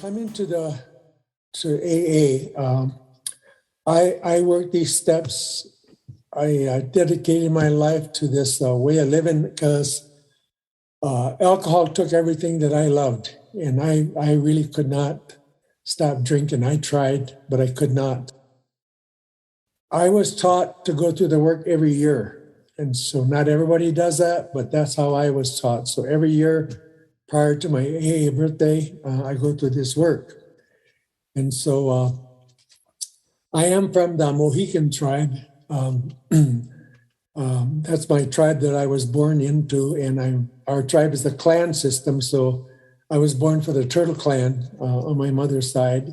coming to AA, I worked these steps. I dedicated my life to this way of living because alcohol took everything that I loved, and I really could not stop drinking. I tried, but I could not. I was taught to go through the work every year. And so not everybody does that, but that's how I was taught. So every year prior to my AA birthday, I go through this work. And so I am from the Mohican tribe. That's my tribe that I was born into. And our tribe is the clan system. So I was born for the Turtle Clan on my mother's side.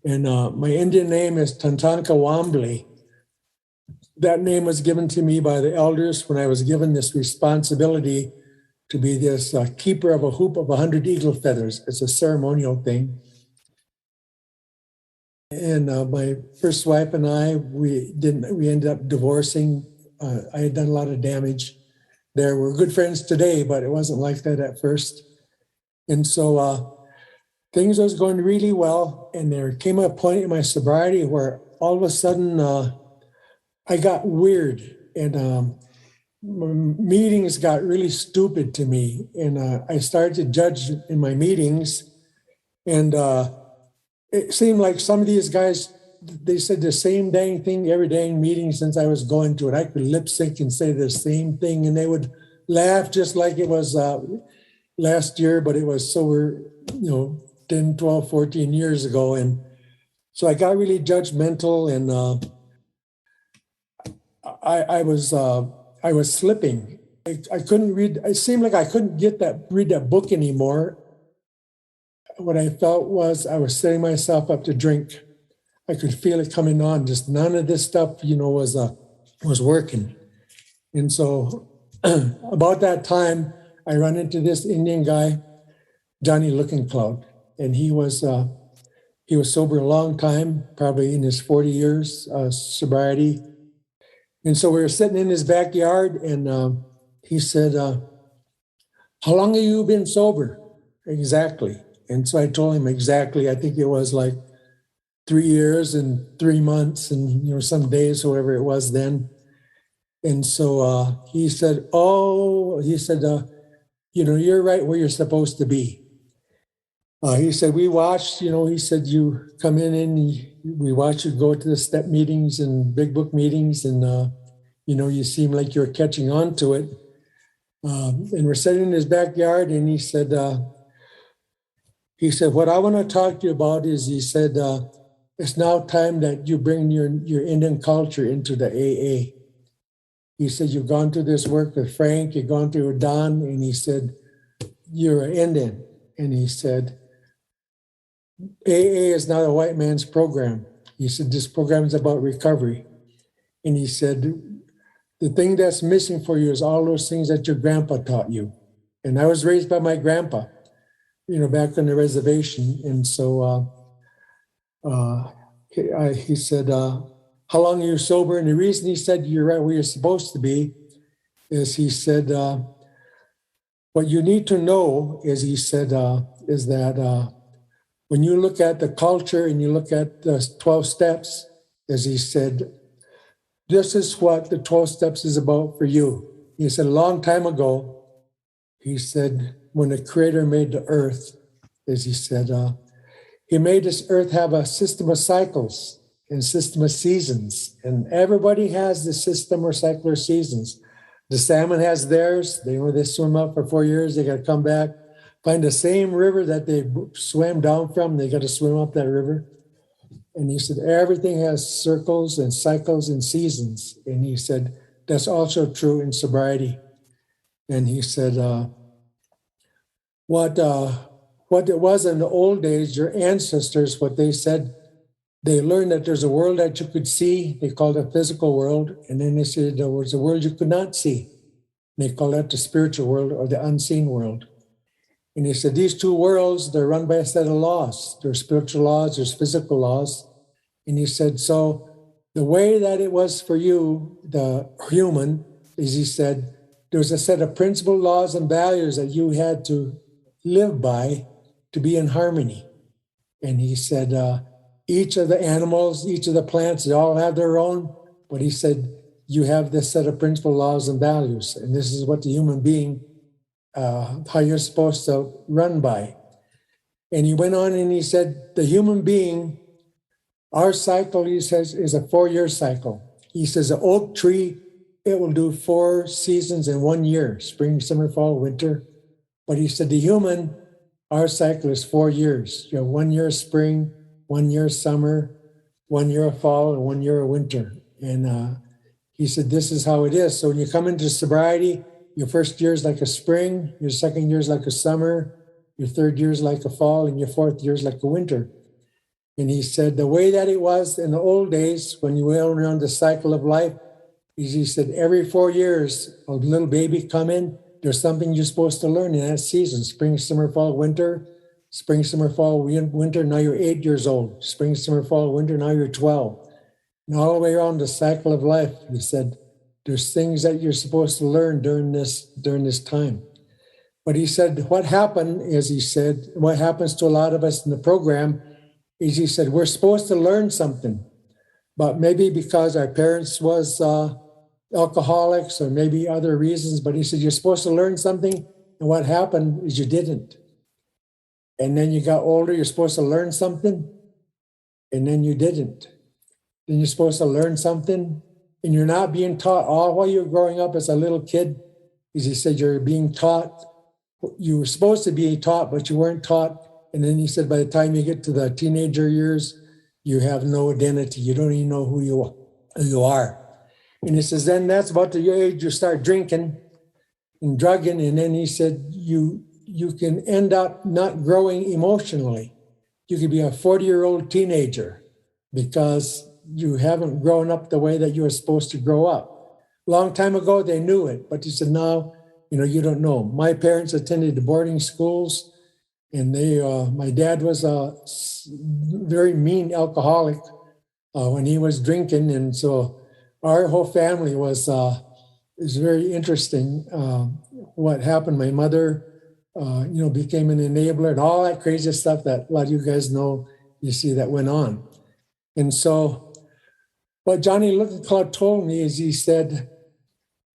And my Indian name is Tantanka Wambly. That name was given to me by the elders when I was given this responsibility to be this keeper of a hoop of 100 eagle feathers. It's a ceremonial thing. And my first wife and I, we ended up divorcing. I had done a lot of damage there. We're good friends today, but it wasn't like that at first. And so things was going really well. And there came a point in my sobriety where all of a sudden I got weird, and meetings got really stupid to me. And I started to judge in my meetings. And it seemed like some of these guys, they said the same dang thing every dang meeting since I was going to it. I could lip sync and say the same thing, and they would laugh just like it was last year, but it was so 10, 12, 14 years ago. And so I got really judgmental, and I was slipping. I couldn't read. It seemed like I couldn't read that book anymore. What I felt was I was setting myself up to drink. I could feel it coming on. Just none of this stuff, was working. And so, about that time, I run into this Indian guy, Johnny Looking Cloud, and he was sober a long time, probably in his 40 years sobriety. And so we were sitting in his backyard, and he said, "How long have you been sober?" Exactly. And so I told him exactly. I think it was like 3 years and 3 months and some days, whatever it was then. And so he said, "You're right where you're supposed to be." He said, "We watched, he said, you come in and we watch you go to the step meetings and big book meetings, and, you seem like you're catching on to it." And we're sitting in his backyard, and he said, "What I want to talk to you about is," he said, "it's now time that you bring your Indian culture into the AA." He said, "You've gone through this work with Frank, you've gone through with Don," and he said, "You're an Indian." And he said, "AA is not a white man's program." He said, "This program is about recovery." And he said, "The thing that's missing for you is all those things that your grandpa taught you." And I was raised by my grandpa, back on the reservation. And so he said, "How long are you sober?" And the reason he said you're right where you're supposed to be is he said, "What you need to know is," he said, "is that when you look at the culture and you look at the 12 steps," as he said, "this is what the 12 steps is about for you." He said, a long time ago, he said, when the Creator made the earth, as he said, he made this earth have a system of cycles and system of seasons. And everybody has the system or cycle or seasons. The salmon has theirs. They swim up for 4 years. They got to come back, find the same river that they swam down from. They got to swim up that river. And he said, everything has circles and cycles and seasons. And he said, that's also true in sobriety. And he said, what it was in the old days, your ancestors, what they said, they learned that there's a world that you could see. They called it a physical world. And then they said there was a world you could not see. And they called that the spiritual world or the unseen world. And he said, these two worlds, they're run by a set of laws. There's spiritual laws, there's physical laws. And he said, so the way that it was for you, the human, is he said, there was a set of principle, laws, and values that you had to live by to be in harmony. And he said, each of the animals, each of the plants, they all have their own. But he said, you have this set of principle, laws, and values. And this is what the human being, how you're supposed to run by. And he went on and he said, the human being, our cycle, he says, is a 4-year cycle. He says, an oak tree, it will do 4 seasons in 1 year, spring, summer, fall, winter. But he said, the human, our cycle is 4 years. You have 1 year spring, 1 year summer, 1 year of fall, and 1 year of winter. And he said, this is how it is. So when you come into sobriety, your first year is like a spring, your second year is like a summer, your third year is like a fall, and your fourth year is like a winter. And he said, the way that it was in the old days, when you went around the cycle of life, is he said, every 4 years, a little baby come in, there's something you're supposed to learn in that season. Spring, summer, fall, winter. Spring, summer, fall, winter, now you're 8 years old. Spring, summer, fall, winter, now you're 12. And all the way around the cycle of life, he said, there's things that you're supposed to learn during this time. But he said, what happened is, he said, what happens to a lot of us in the program is, he said, we're supposed to learn something, but maybe because our parents was alcoholics or maybe other reasons, but he said, you're supposed to learn something, and what happened is you didn't. And then you got older, you're supposed to learn something, and then you didn't. Then you're supposed to learn something, and you're not being taught. All while you're growing up as a little kid, as he said, you're being taught. You were supposed to be taught, but you weren't taught. And then he said, by the time you get to the teenager years, you have no identity. You don't even know who you are. And he says, then that's about the age you start drinking and drugging. And then he said, you can end up not growing emotionally. You could be a 40-year-old teenager because you haven't grown up the way that you were supposed to grow up. Long time ago, they knew it, but he said, no, you don't know. My parents attended the boarding schools, and my dad was a very mean alcoholic when he was drinking. And so our whole family was very interesting what happened. My mother, became an enabler and all that crazy stuff that a lot of you guys know, you see that went on. And so what Johnny Lippincott told me is, he said,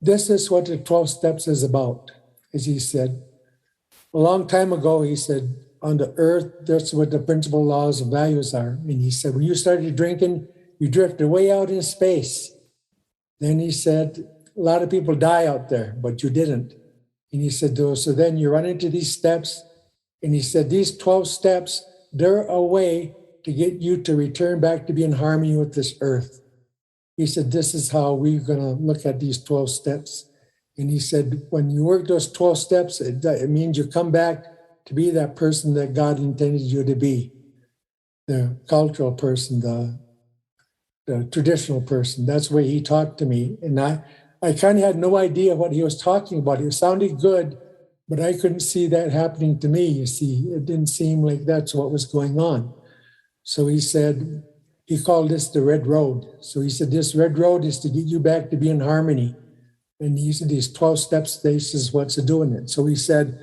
this is what the 12 steps is about. As he said, a long time ago, he said, on the earth, that's what the principal laws and values are. And he said, when you started drinking, you drifted way out in space. Then he said, a lot of people die out there, but you didn't. And he said, so then you run into these steps. And he said, these 12 steps, they're a way to get you to return back to be in harmony with this earth. He said, this is how we're going to look at these 12 steps. And he said, when you work those 12 steps, it means you come back to be that person that God intended you to be, the cultural person, the traditional person. That's the way he talked to me. And I kind of had no idea what he was talking about. It sounded good, but I couldn't see that happening to me. You see, it didn't seem like that's what was going on. So he said, he called this the red road. So he said, this red road is to get you back to be in harmony. And he said, these 12 steps, this is what's doing it. So he said,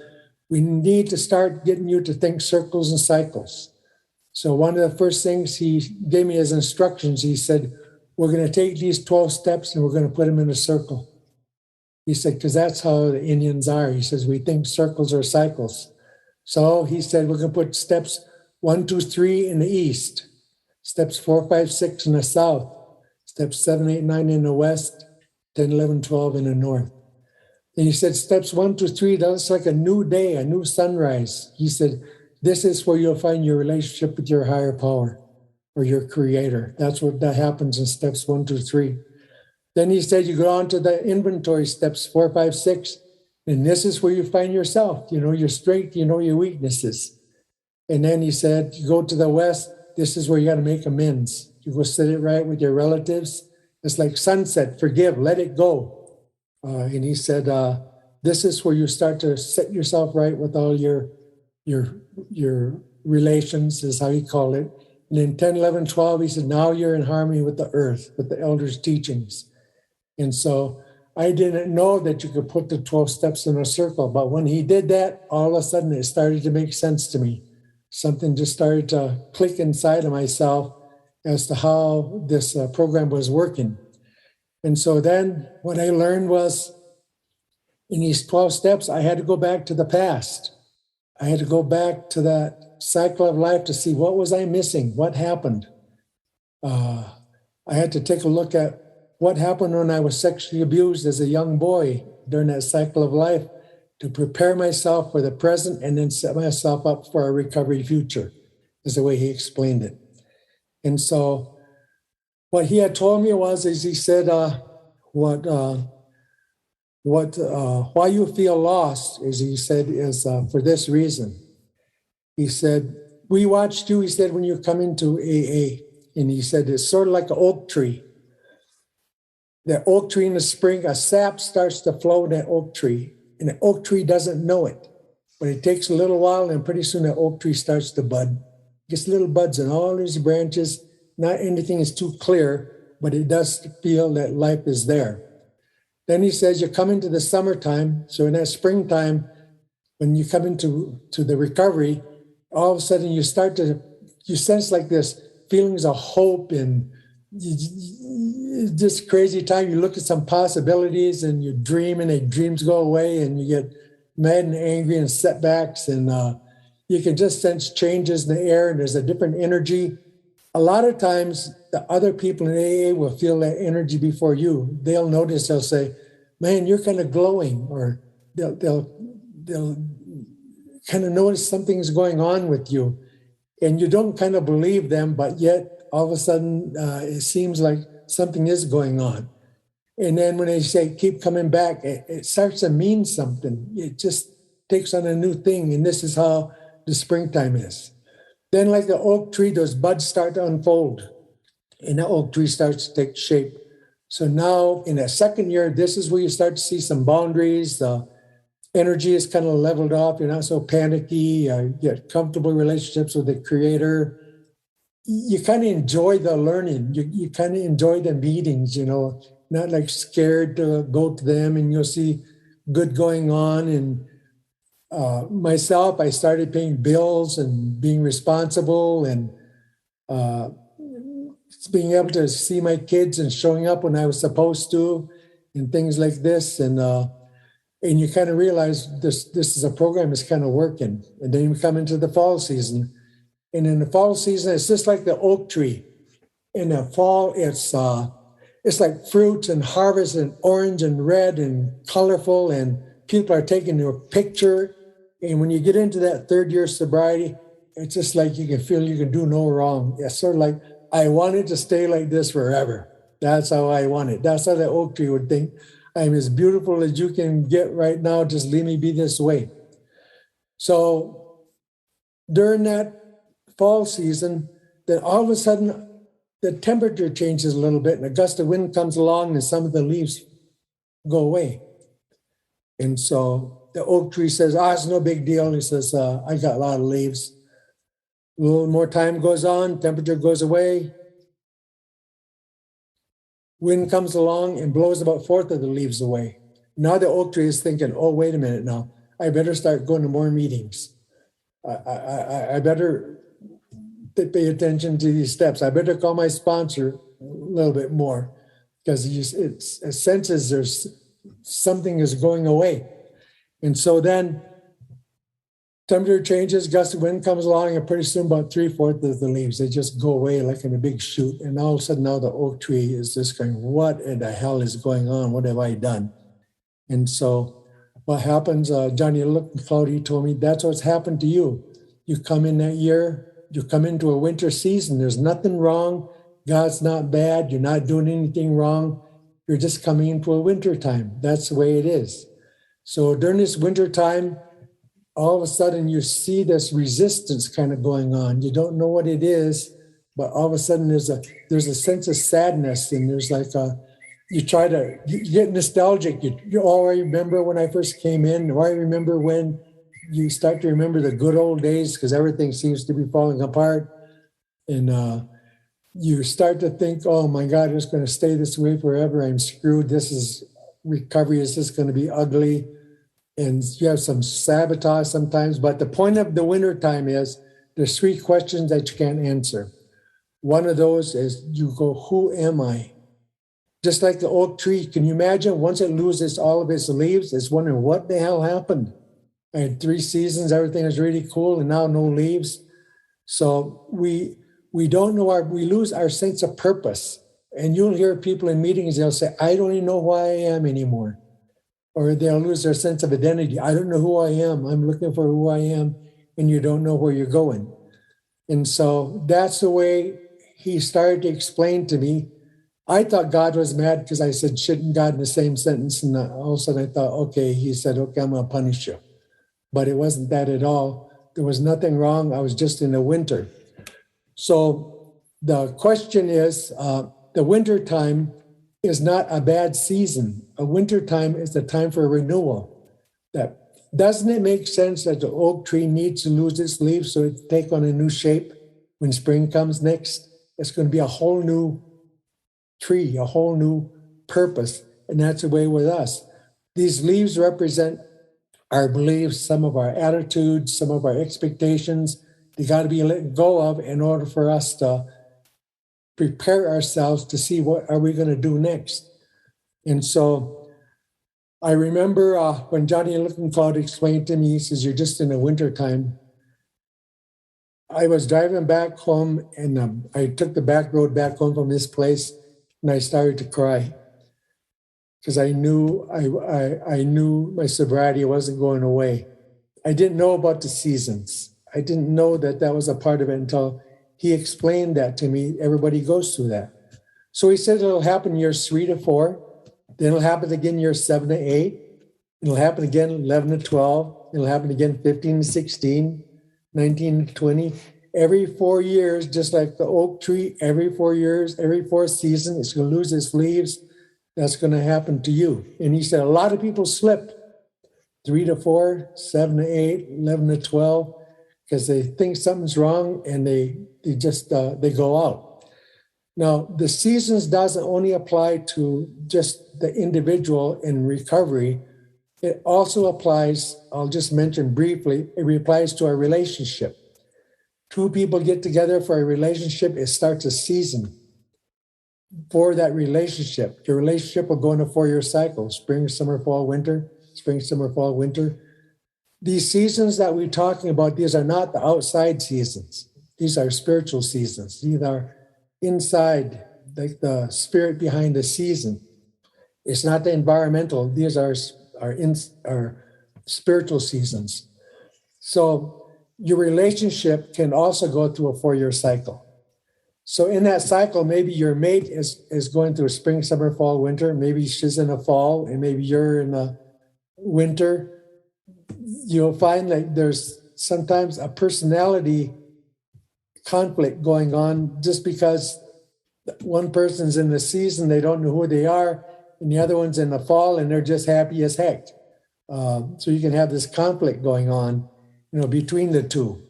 we need to start getting you to think circles and cycles. So one of the first things he gave me as instructions, he said, we're going to take these 12 steps and we're going to put them in a circle. He said, because that's how the Indians are. He says, we think circles are cycles. So he said, we're going to put steps 1, 2, 3 in the east, steps 4, 5, 6 in the south, steps 7, 8, 9 in the west, 10, 11, 12 in the north. And he said, steps 1 to 3, that's like a new day, a new sunrise. He said, this is where you'll find your relationship with your higher power or your creator. That's what that happens in steps 1 to 3. Then he said, you go on to the inventory steps 4, 5, 6, and this is where you find yourself, your strength, your weaknesses. And then he said, you go to the west, this is where you got to make amends. You go set it right with your relatives. It's like sunset, forgive, let it go. And he said, this is where you start to set yourself right with all your relations, is how he called it. And in 10, 11, 12, he said, now you're in harmony with the earth, with the elders' teachings. And so I didn't know that you could put the 12 steps in a circle. But when he did that, all of a sudden it started to make sense to me. something just started to click inside of myself as to how this program was working. And so then what I learned was in these 12 steps, I had to go back to the past. I had to go back to that cycle of life to see what was I missing, what happened. I had to take a look at what happened when I was sexually abused as a young boy during that cycle of life to prepare myself for the present and then set myself up for a recovery future, is the way he explained it. And so what he had told me is he said, why you feel lost, as he said, is for this reason. He said, we watched you, he said, when you come into AA. And he said, it's sort of like an oak tree. The oak tree in the spring, a sap starts to flow in that oak tree. And the oak tree doesn't know it. But it takes a little while, and pretty soon the oak tree starts to bud. Gets little buds in all these branches. Not anything is too clear, but it does feel that life is there. Then he says, you come into the summertime. So in that springtime, when you come into the recovery, all of a sudden you sense like this feelings of hope, and this crazy time. You look at some possibilities and you dream, and the dreams go away, and you get mad and angry and setbacks, and you can just sense changes in the air, and there's a different energy. A lot of times the other people in AA will feel that energy before you. They'll notice, they'll say, man, you're kind of glowing, or they'll kind of notice something's going on with you. And you don't kind of believe them, but yet all of a sudden it seems like something is going on. And then when they say, keep coming back, it starts to mean something. It just takes on a new thing. And this is how the springtime is. Then like the oak tree, those buds start to unfold, and the oak tree starts to take shape. So now in the second year, this is where you start to see some boundaries. The energy is kind of leveled off. You're not so panicky. You get comfortable relationships with the Creator. You kind of enjoy the learning. You kind of enjoy the meetings, not like scared to go to them, and you'll see good going on. And myself, I started paying bills and being responsible, and being able to see my kids and showing up when I was supposed to, and things like this. And you kind of realize this is a program that's kind of working. And then you come into the fall season. And in the fall season, it's just like the oak tree. In the fall, it's like fruits and harvest and orange and red and colorful, and people are taking your picture. And when you get into that third year sobriety, it's just like you can feel you can do no wrong. It's sort of like, I wanted to stay like this forever. That's how I want it. That's how the oak tree would think. I'm as beautiful as you can get right now. Just leave me be this way. So during that fall season, then all of a sudden the temperature changes a little bit, and a gust of wind comes along, and some of the leaves go away. And so the oak tree says, it's no big deal. And he says, I got a lot of leaves. A little more time goes on, temperature goes away. Wind comes along and blows about a fourth of the leaves away. Now the oak tree is thinking, oh, wait a minute now. I better start going to more meetings. I better pay attention to these steps. I better call my sponsor a little bit more, because it senses there's something is going away. And so then temperature changes, gust of wind comes along, and pretty soon about 3/4 of the leaves, they just go away like in a big shoot. And all of a sudden now the oak tree is just going, what in the hell is going on? What have I done? And so what happens, Johnny McCloud, he told me, that's what's happened to you. You come in that year, you come into a winter season, there's nothing wrong. God's not bad. You're not doing anything wrong. You're just coming into a winter time. That's the way it is. So during this winter time, all of a sudden you see this resistance kind of going on. You don't know what it is, but all of a sudden there's a sense of sadness, and there's like you get nostalgic. I remember when I first came in, or I remember when you start to remember the good old days, because everything seems to be falling apart. And you start to think, oh my God, it's going to stay this way forever. I'm screwed. Recovery is just going to be ugly. And you have some sabotage sometimes. But the point of the winter time is there's three questions that you can't answer. One of those is you go, who am I? Just like the oak tree, can you imagine once it loses all of its leaves, it's wondering what the hell happened? I had 3 seasons, everything was really cool, and now no leaves. So we don't know we lose our sense of purpose. And you'll hear people in meetings, they'll say, I don't even know who I am anymore. Or they'll lose their sense of identity. I don't know who I am. I'm looking for who I am, and you don't know where you're going. And so that's the way he started to explain to me. I thought God was mad because I said, shouldn't God in the same sentence? And all of a sudden I thought, okay, he said, okay, I'm going to punish you. But it wasn't that at all. There was nothing wrong. I was just in the winter. So the question is, the winter time is not a bad season. A winter time is the time for renewal. Doesn't it make sense that the oak tree needs to lose its leaves so it take on a new shape when spring comes next? It's going to be a whole new tree, a whole new purpose. And that's the way with us. These leaves represent our beliefs, some of our attitudes, some of our expectations. They got to be let go of in order for us to prepare ourselves to see what are we going to do next. And so I remember when Johnny Lichtenfeld explained to me, he says, you're just in the winter time. I was driving back home, and I took the back road back home from this place, and I started to cry because I knew I knew my sobriety wasn't going away. I didn't know about the seasons. I didn't know that was a part of it until he explained that to me. Everybody goes through that. So he said it'll happen years 3 to 4, then it'll happen again years 7 to 8, it'll happen again 11 to 12, it'll happen again 15 to 16, 19 to 20. Every 4 years, just like the oak tree, every 4 years, every 4th season, it's going to lose its leaves. That's going to happen to you. And he said a lot of people slip 3 to 4, 7 to 8, 11 to 12, because they think something's wrong and they go out. Now, the seasons doesn't only apply to just the individual in recovery. It also applies, I'll just mention briefly, it applies to our relationship. 2 people get together for a relationship, it starts a season for that relationship. Your relationship will go in a 4-year cycle: spring, summer, fall, winter, spring, summer, fall, winter. These seasons that we're talking about, these are not the outside seasons. These are spiritual seasons. These are inside, like the spirit behind the season. It's not the environmental. These are spiritual seasons. So your relationship can also go through a 4-year cycle. So in that cycle, maybe your mate is going through spring, summer, fall, winter. Maybe she's in the fall, and maybe you're in the winter. You'll find that there's sometimes a personality conflict going on just because one person's in the season, they don't know who they are, and the other one's in the fall, and they're just happy as heck. So you can have this conflict going on, between the two.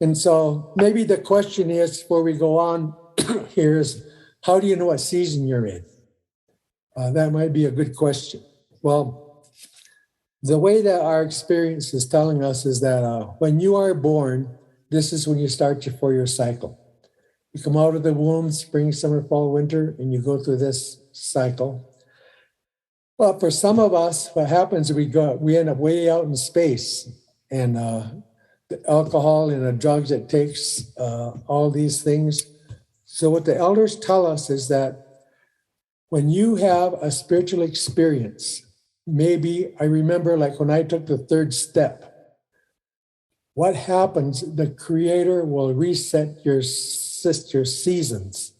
And so maybe the question is, before we go on here, is how do you know what season you're in? That might be a good question. Well, the way that our experience is telling us is that when you are born, this is when you start your 4-year cycle. You come out of the womb, spring, summer, fall, winter, and you go through this cycle. Well, for some of us, what happens is we end up way out in space, and the alcohol and the drugs it takes, all these things. So what the elders tell us is that when you have a spiritual experience, maybe I remember like when I took the 3rd step, what happens, the Creator will reset your seasons.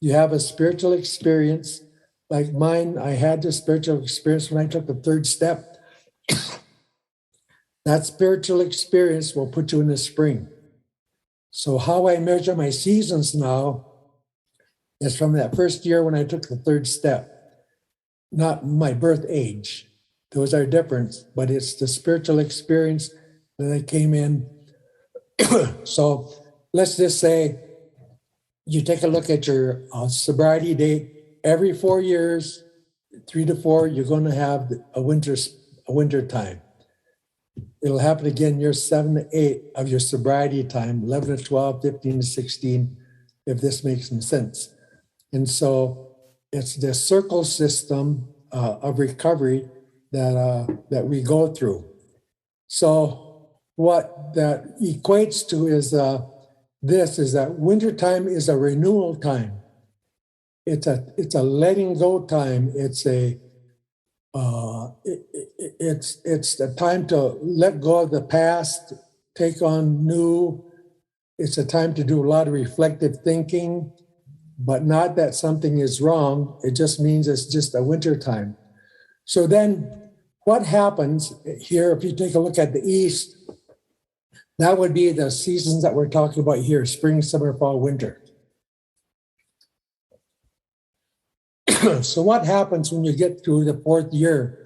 You have a spiritual experience like mine. I had this spiritual experience when I took the 3rd step. That spiritual experience will put you in the spring. So how I measure my seasons now is from that first year when I took the 3rd step, not my birth age. Those are different, but it's the spiritual experience that I came in. So let's just say you take a look at your sobriety date. Every 4 years, 3 to 4, you're going to have a winter time. It'll happen again year 7 to 8 of your sobriety time, 11 to 12, 15 to 16, if this makes some sense. And so it's the circle system of recovery that we go through. So what that equates to is that wintertime is a renewal time. It's a letting go time. It's a it's a time to let go of the past, take on new. It's a time to do a lot of reflective thinking, but not that something is wrong. It just means it's just a winter time. So then what happens here, if you take a look at the east, that would be the seasons that we're talking about here: spring, summer, fall, winter. So what happens when you get through the fourth year?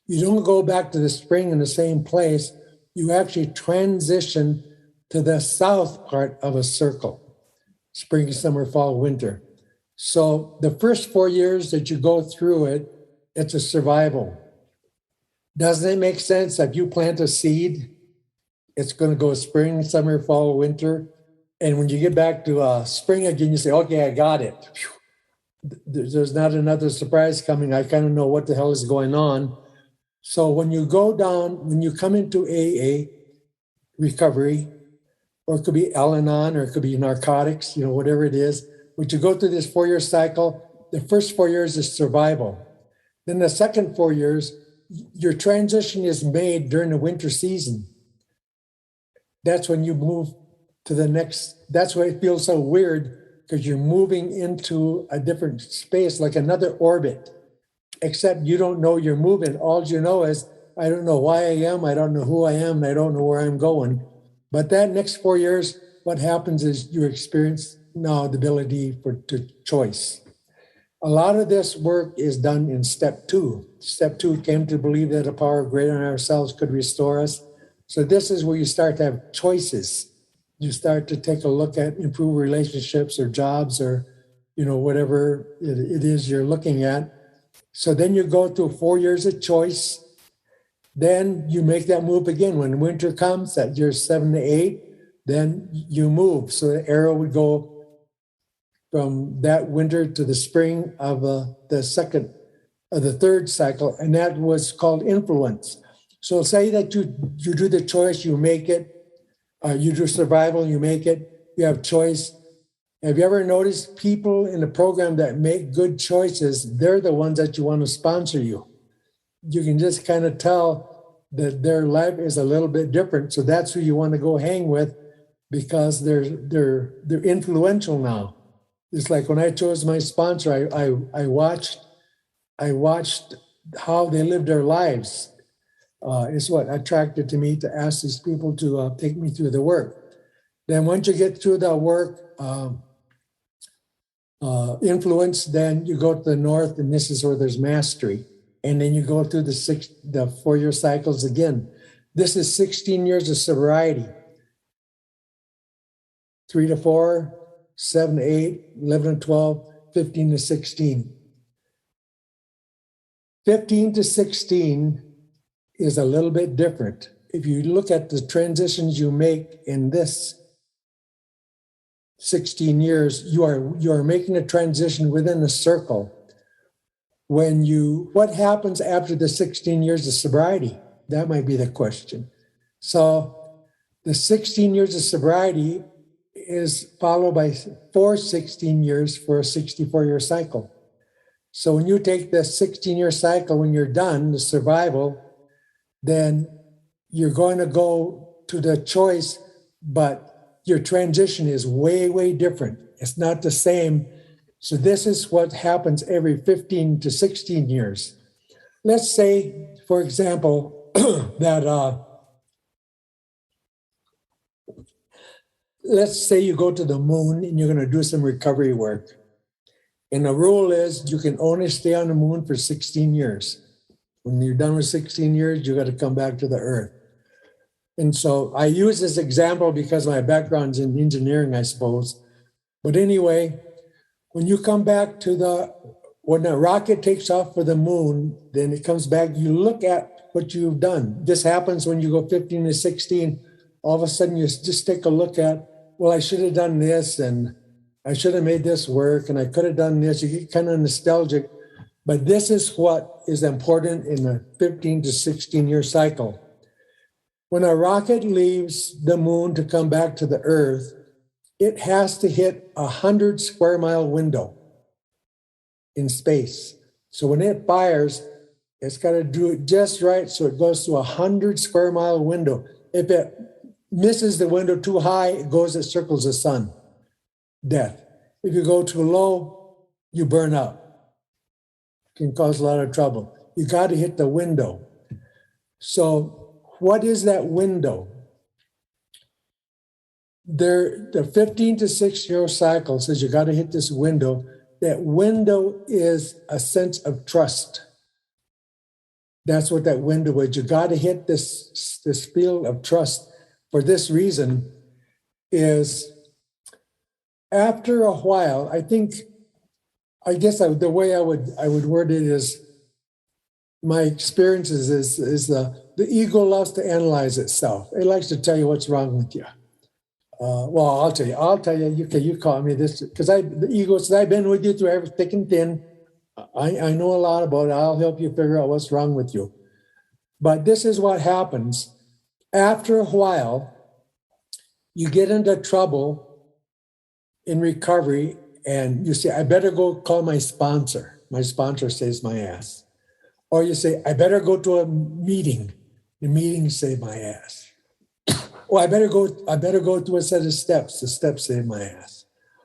You don't go back to the spring in the same place. You actually transition to the south part of a circle: spring, summer, fall, winter. So the first 4 years that you go through it, it's a survival. Doesn't it make sense? If you plant a seed, it's going to go spring, summer, fall, winter. And when you get back to spring again, you say, okay, I got it. There's not another surprise coming. I kind of know what the hell is going on. So when you go down, when you come into AA recovery, or it could be Al-Anon, or it could be narcotics, whatever it is, when you go through this 4-year cycle, the first 4 years is survival. Then the second 4 years, your transition is made during the winter season. That's when you move to the next. That's why it feels so weird, because you're moving into a different space, like another orbit, except you don't know you're moving. All you know is, I don't know why I am, I don't know who I am, I don't know where I'm going. But that next 4 years, what happens is you experience now the ability to choice. A lot of this work is done in step 2. Step 2 came to believe that a power greater than ourselves could restore us. So this is where you start to have choices. You start to take a look at improved relationships or jobs or, whatever it is you're looking at. So then you go through 4 years of choice. Then you make that move again. When winter comes, at year 7 to 8, then you move. So the arrow would go from that winter to the spring of the third cycle, and that was called influence. So say that you do the choice, you make it. You do survival, you make it. You have choice. Have you ever noticed people in the program that make good choices? They're the ones that you want to sponsor you. You can just kind of tell that their life is a little bit different. So that's who you want to go hang with, because they're influential now. It's like when I chose my sponsor, I watched how they lived their lives. Is what attracted to me to ask these people to take me through the work. Then once you get through the work, influence, then you go to the north, and this is where there's mastery. And then you go through the 4 year cycles again. This is 16 years of sobriety. 3 to 4, 7 to 8, 11 to 12, 15 to 16. 15 to 16 is a little bit different. If you look at the transitions you make in this 16 years, you are making a transition within a circle. What happens after the 16 years of sobriety? That might be the question. So the 16 years of sobriety is followed by 16 years for a 64-year cycle. So when you take the 16-year cycle, when you're done, the survival, then you're going to go to the choice, but your transition is way, way different. It's not the same. So this is what happens every 15 to 16 years. Let's say, for example, that let's say you go to the moon and you're going to do some recovery work. And the rule is you can only stay on the moon for 16 years. When you're done with 16 years, you got to come back to the earth. And so I use this example because my background's in engineering, I suppose. But anyway, when you come back to when a rocket takes off for the moon, then it comes back, you look at what you've done. This happens when you go 15 to 16. All of a sudden, you just take a look at, well, I should have done this, and I should have made this work, and I could have done this. You get kind of nostalgic. But this is what is important in a 15 to 16-year cycle. When a rocket leaves the moon to come back to the Earth, it has to hit 100 square mile window in space. So when it fires, it's got to do it just right so it goes to 100 square mile window. If it misses the window too high, it circles the sun. Death. If you go too low, you burn up. Can cause a lot of trouble. You got to hit the window. So what is that window? The 15 to 6-year cycle says you got to hit this window. That window is a sense of trust. That's what that window is. You got to hit this field of trust. For this reason is after a while, I guess the way I would word it is my experiences is the ego loves to analyze itself. It likes to tell you what's wrong with you. Well, I'll tell you. You call me this because the ego says I've been with you through every thick and thin. I know a lot about it. I'll help you figure out what's wrong with you. But this is what happens. After a while, you get into trouble in recovery and you say, I better go call my sponsor. My sponsor saves my ass. Or you say, I better go to a meeting. The meeting saved my ass. Oh, I better go through a set of steps. The steps save my ass.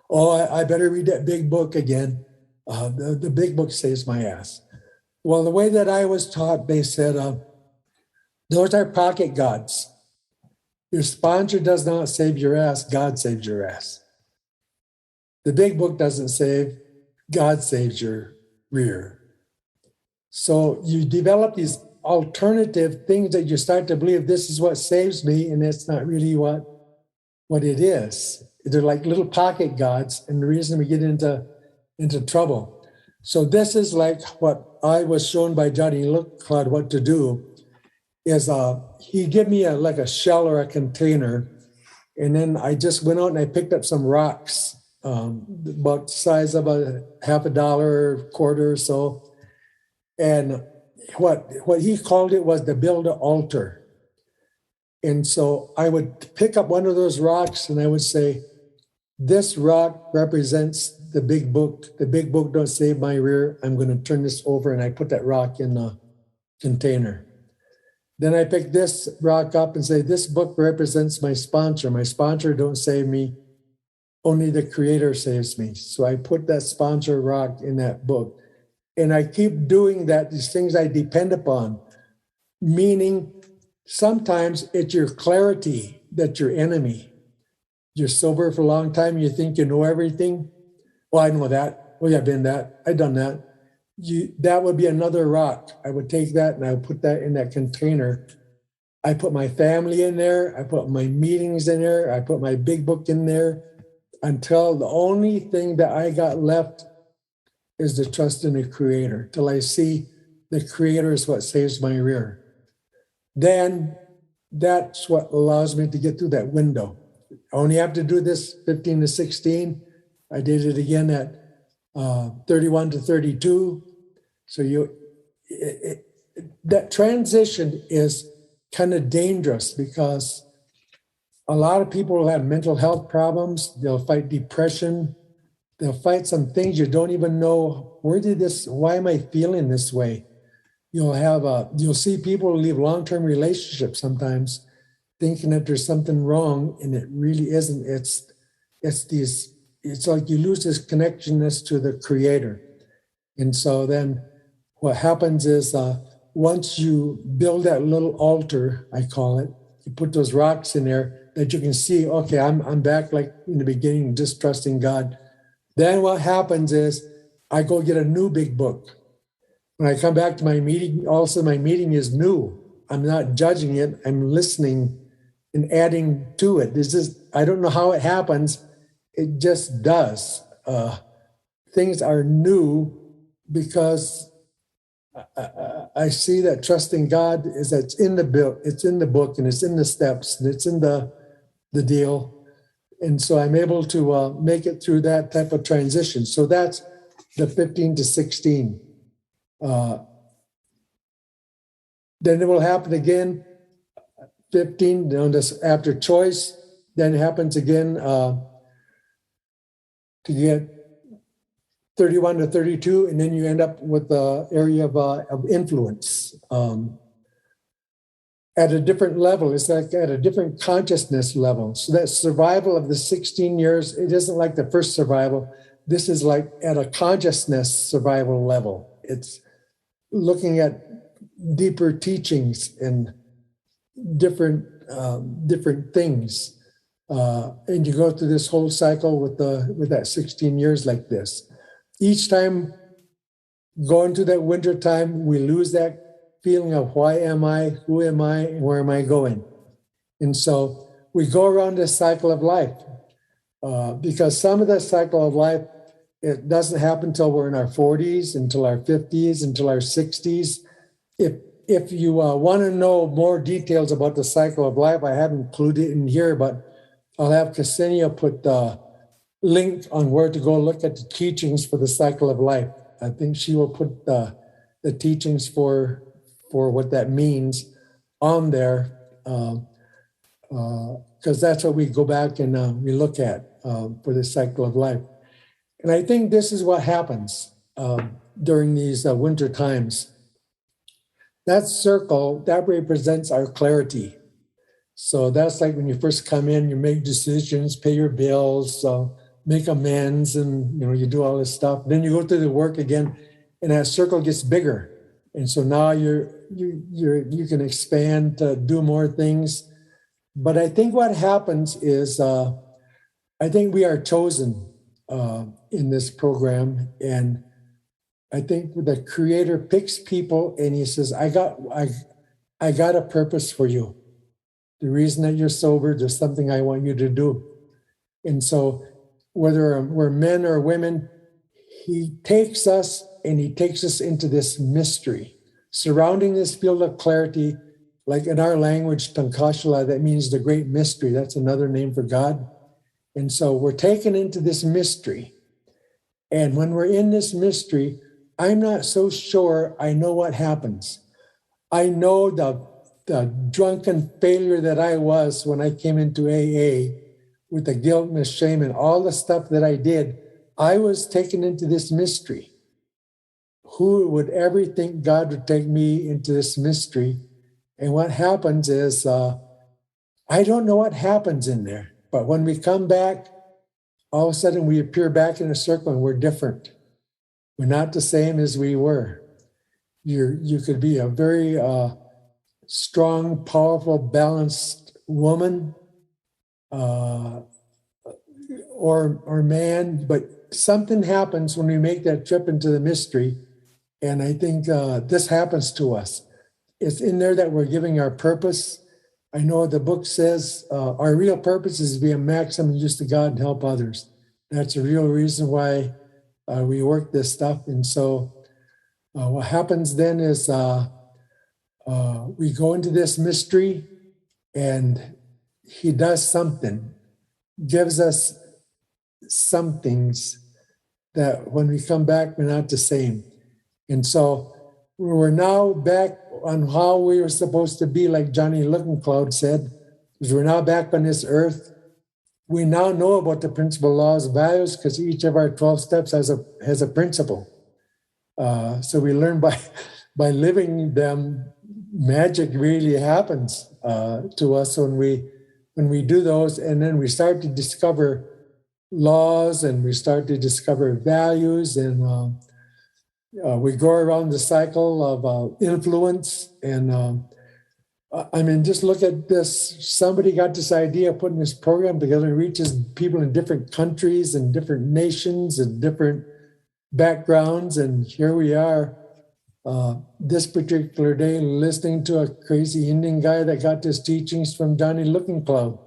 Oh, I better read that big book again. The big book saves my ass. Well, the way that I was taught, they said, those are pocket gods. Your sponsor does not save your ass. God saves your ass. The big book doesn't save. God saves your rear. So you develop these alternative things that you start to believe this is what saves me, and it's not really what it is. They're like little pocket gods, and the reason we get into trouble. So this is like what I was shown by Johnny Lookcloud what to do is he gave me like a shell or a container, and then I just went out and I picked up some rocks about the size of a $50, quarter or so, and what he called it was to build an altar. And so I would pick up one of those rocks and I would say, this rock represents the big book. The big book don't save my rear. I'm going to turn this over, and I put that rock in the container. Then I pick this rock up and say, this book represents my sponsor. My sponsor don't save me. Only the Creator saves me. So I put that sponsor rock in that book. And I keep doing that, these things I depend upon, meaning sometimes it's your clarity that's your enemy. You're sober for a long time, you think you know everything. Well, I know that. Well, yeah, I've been that. I've done that. That would be another rock. I would take that and I would put that in that container. I put my family in there. I put my meetings in there. I put my big book in there until the only thing that I got left is the trust in the Creator, till I see the Creator is what saves my rear. Then that's what allows me to get through that window. I only have to do this 15 to 16. I did it again at 31 to 32. So that transition is kind of dangerous because a lot of people will have mental health problems. They'll fight depression. They'll fight some things you don't even know. Why am I feeling this way? You'll see people leave long-term relationships sometimes thinking that there's something wrong, and it really isn't. It's like you lose this connectionness to the Creator. And so then what happens is once you build that little altar, I call it, you put those rocks in there that you can see, okay, I'm back like in the beginning, just trusting God. Then what happens is I go get a new big book. When I come back to my meeting, also my meeting is new. I'm not judging it. I'm listening and adding to it. I don't know how it happens. It just does. Things are new because I see that trusting God is that it's in the book, and it's in the steps, and it's in the deal. And so I'm able to make it through that type of transition. So that's the 15 to 16. Then it will happen again, 15, this after choice. Then it happens again to get 31 to 32, and then you end up with the area of influence at a different level. It's like at a different consciousness level. So that survival of the 16 years, it isn't like the first survival. This is like at a consciousness survival level. It's looking at deeper teachings and different things. And you go through this whole cycle with that 16 years like this. Each time going to that winter time, we lose that feeling of why am I, who am I, and where am I going? And so we go around this cycle of life because some of that cycle of life, it doesn't happen until we're in our 40s, until our 50s, until our 60s. If you want to know more details about the cycle of life, I haven't included it in here, but I'll have Ksenia put the link on where to go look at the teachings for the cycle of life. I think she will put the teachings for what that means on there, because that's what we go back and we look at for the cycle of life. And I think this is what happens during these winter times. That circle, that represents our clarity. So that's like when you first come in, you make decisions, pay your bills, make amends, and you do all this stuff. Then you go through the work again, and that circle gets bigger. And so now you can expand to do more things. But I think what happens is I think we are chosen in this program, and I think the Creator picks people, and He says, "I got a purpose for you. The reason that you're sober, there's something I want you to do." And so, whether we're men or women, He takes us and He takes us into this mystery, surrounding this field of clarity. Like in our language, Tankashala, that means the great mystery. That's another name for God. And so we're taken into this mystery. And when we're in this mystery, I'm not so sure I know what happens. I know the drunken failure that I was when I came into AA with the guilt and the shame and all the stuff that I did. I was taken into this mystery. Who would ever think God would take me into this mystery? And what happens is, I don't know what happens in there. But when we come back, all of a sudden we appear back in a circle and we're different. We're not the same as we were. You could be a very strong, powerful, balanced woman or man, but something happens when we make that trip into the mystery. And I think this happens to us. It's in there that we're giving our purpose. I know the book says our real purpose is to be a maximum use to God and help others. That's the real reason why we work this stuff. And so what happens then is we go into this mystery, and He does something, gives us some things that when we come back, we're not the same. And so we're now back on how we were supposed to be, like Johnny Looking-Cloud said, because we're now back on this earth. We now know about the principal laws, values, because each of our 12 steps has a principle. So we learn by living them. Magic really happens to us when we do those, and then we start to discover laws, and we start to discover values, and we go around the cycle of influence. And I mean, just look at this. Somebody got this idea of putting this program together. It reaches people in different countries and different nations and different backgrounds. And here we are this particular day listening to a crazy Indian guy that got his teachings from Johnny Looking-Cloud.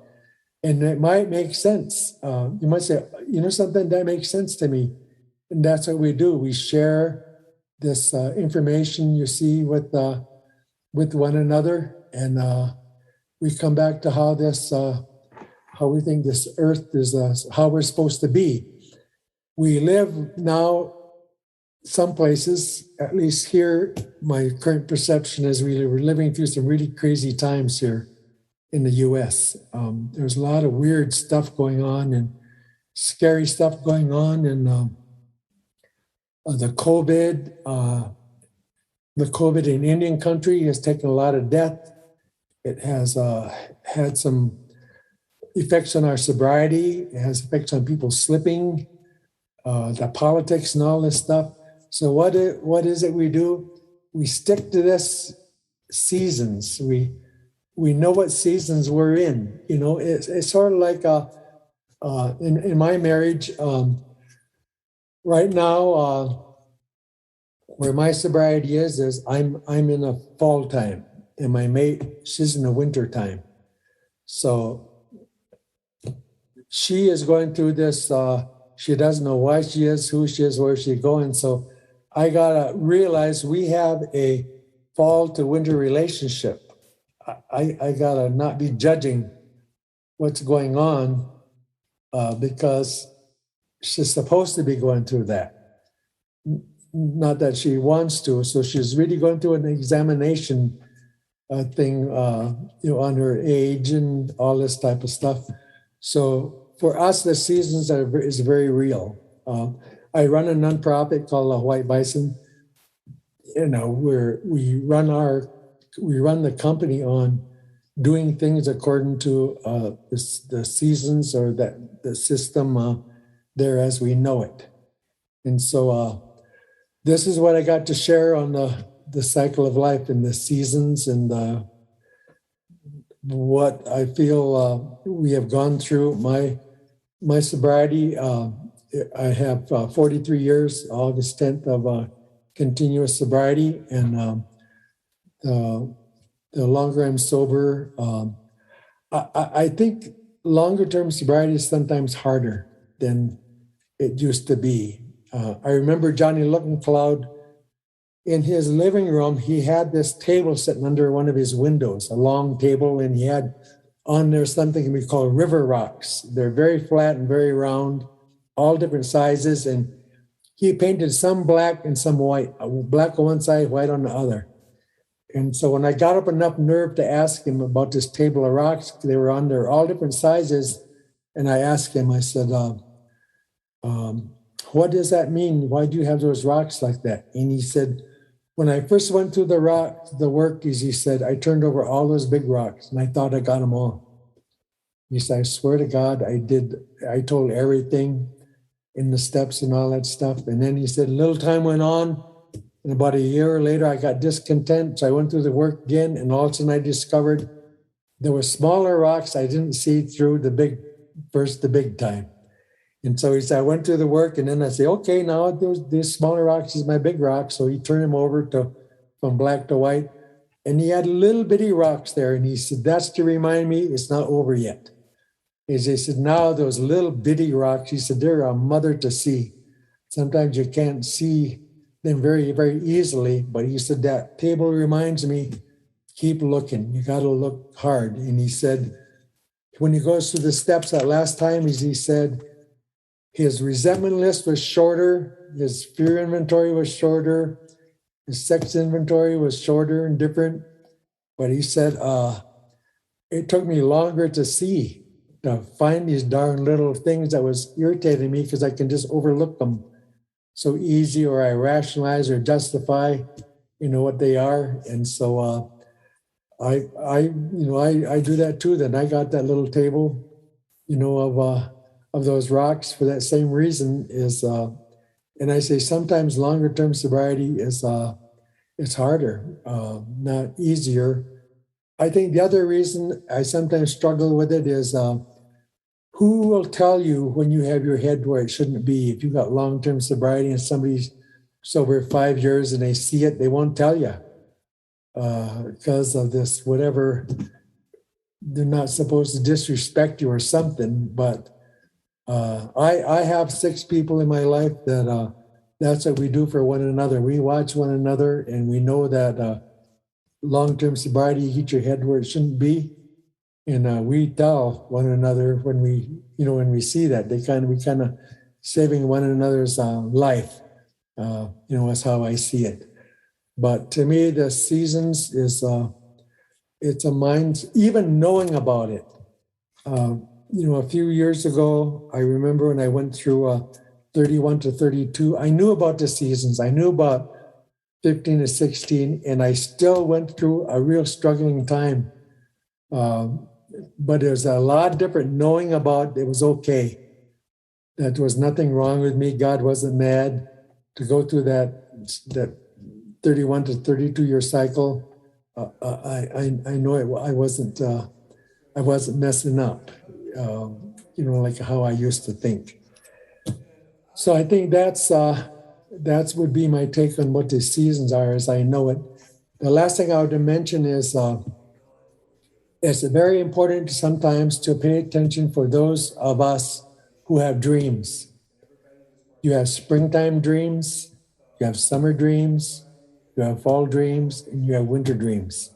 And it might make sense. You might say, something that makes sense to me. And that's what we do. We share this information you see with one another, and we come back to how we think this earth is, how we're supposed to be. We live now, some places, at least here, my current perception is we're living through some really crazy times here in the US. There's a lot of weird stuff going on and scary stuff going on, and the COVID in Indian country has taken a lot of death. It has had some effects on our sobriety. It has effects on people slipping, the politics and all this stuff. So what is it we do? We stick to this seasons. We know what seasons we're in. You know, it's sort of like in my marriage right now. Where my sobriety is I'm in a fall time, and my mate, she's in a winter time. So she is going through this. She doesn't know why she is, who she is, where she's going. So I gotta realize we have a fall to winter relationship. I gotta not be judging what's going on because she's supposed to be going through that. Not that she wants to. So she's really going through an examination thing, on her age and all this type of stuff. So for us, the seasons is very real. I run a nonprofit called White Bison. You know, where we run the company on doing things according to the seasons, or the system there as we know it. And so this is what I got to share on the cycle of life and the seasons, and what I feel we have gone through. My sobriety, I have 43 years, August 10th, of continuous sobriety, and the longer I'm sober, I think longer term sobriety is sometimes harder than it used to be. I remember Johnny Looking-Cloud in his living room. He had this table sitting under one of his windows, a long table, and he had on there something we call river rocks. They're very flat and very round, all different sizes, and he painted some black and some white, black on one side, white on the other. And so when I got up enough nerve to ask him about this table of rocks, they were on there, all different sizes, and I asked him, I said, what does that mean? Why do you have those rocks like that? And he said, when I first went through the work, he said, I turned over all those big rocks and I thought I got them all. He said, I swear to God, I did. I told everything in the steps and all that stuff. And then he said, a little time went on, and about a year later, I got discontent. So I went through the work again, and all of a sudden I discovered there were smaller rocks I didn't see through the big time. And so he said, I went through the work, and then I say, okay, now these smaller rocks is my big rock. So he turned them over from black to white. And he had little bitty rocks there. And he said, that's to remind me it's not over yet. He said, now those little bitty rocks, he said, they're a mother to see. Sometimes you can't see them very, very easily. But he said, that table reminds me, keep looking. You got to look hard. And he said, when he goes through the steps that last time, he said, his resentment list was shorter. His fear inventory was shorter. His sex inventory was shorter and different. But he said, it took me longer to find these darn little things that was irritating me because I can just overlook them so easy, or I rationalize or justify, what they are. And so I do that too. Then I got that little table, of those rocks for that same reason is, and I say sometimes longer term sobriety is it's harder, not easier. I think the other reason I sometimes struggle with it is who will tell you when you have your head where it shouldn't be? If you've got long term sobriety and somebody's sober 5 years and they see it, they won't tell you because of this, whatever. They're not supposed to disrespect you or something, but I have 6 people in my life that that's what we do for one another. We watch one another, and we know that long-term sobriety, you get your head where it shouldn't be. And we tell one another when we see that we kind of saving one another's life. That's how I see it. But to me, the seasons is it's a mind. Even knowing about it. A few years ago, I remember when I went through 31 to 32. I knew about the seasons. I knew about 15 to 16, and I still went through a real struggling time. But there's a lot different knowing about it was okay. That there was nothing wrong with me. God wasn't mad to go through that 31 to 32 year cycle. I know I wasn't messing up. Like how I used to think. So I think that's would be my take on what the seasons are as I know it. The last thing I would mention is it's very important sometimes to pay attention for those of us who have dreams. You have springtime dreams, you have summer dreams, you have fall dreams, and you have winter dreams.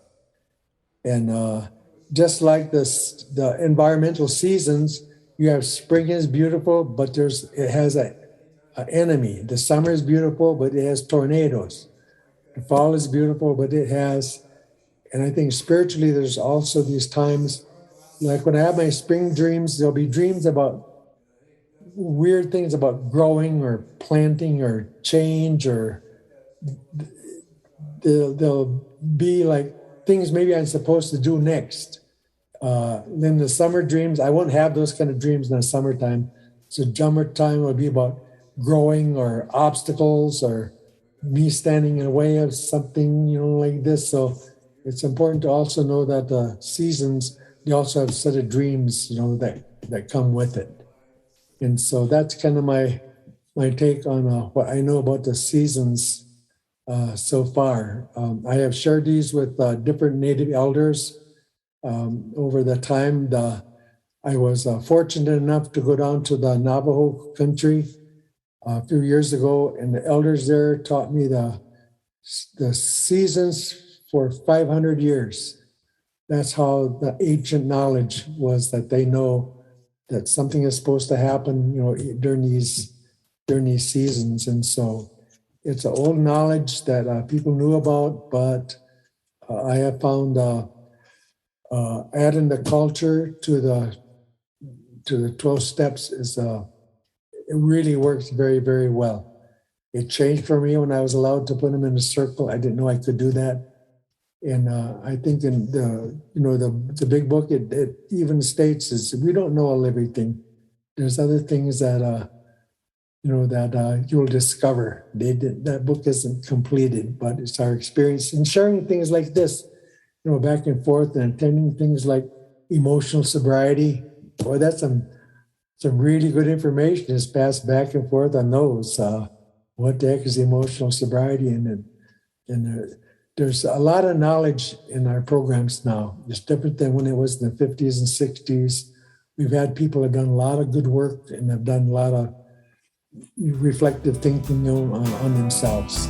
And just like the environmental seasons, you have spring is beautiful, but it has an enemy. The summer is beautiful, but it has tornadoes. The fall is beautiful, but it has, and I think spiritually, there's also these times, like when I have my spring dreams, there'll be dreams about weird things about growing or planting or change, or they'll be like things maybe I'm supposed to do next. Then the summer dreams, I won't have those kind of dreams in the summertime. So summertime will be about growing or obstacles or me standing in the way of something, like this. So it's important to also know that the seasons, they also have a set of dreams, that come with it. And so that's kind of my take on what I know about the seasons so far. I have shared these with different Native elders over the time. I was fortunate enough to go down to the Navajo country a few years ago, and the elders there taught me the seasons for 500 years. That's how the ancient knowledge was, that they know that something is supposed to happen, during these seasons. And so it's an old knowledge that people knew about, but I have found adding the culture to the 12 steps it really works very, very well. It changed for me when I was allowed to put them in a circle. I didn't know I could do that. And I think in the big book, it even states is we don't know all everything. There's other things that you'll discover. That book isn't completed, but it's our experience and sharing things like this, back and forth, and attending things like emotional sobriety. Boy, that's some really good information is passed back and forth on those. What the heck is emotional sobriety? And there's a lot of knowledge in our programs now. It's different than when it was in the 50s and 60s. We've had people have done a lot of good work and have done a lot of reflective thinking on themselves.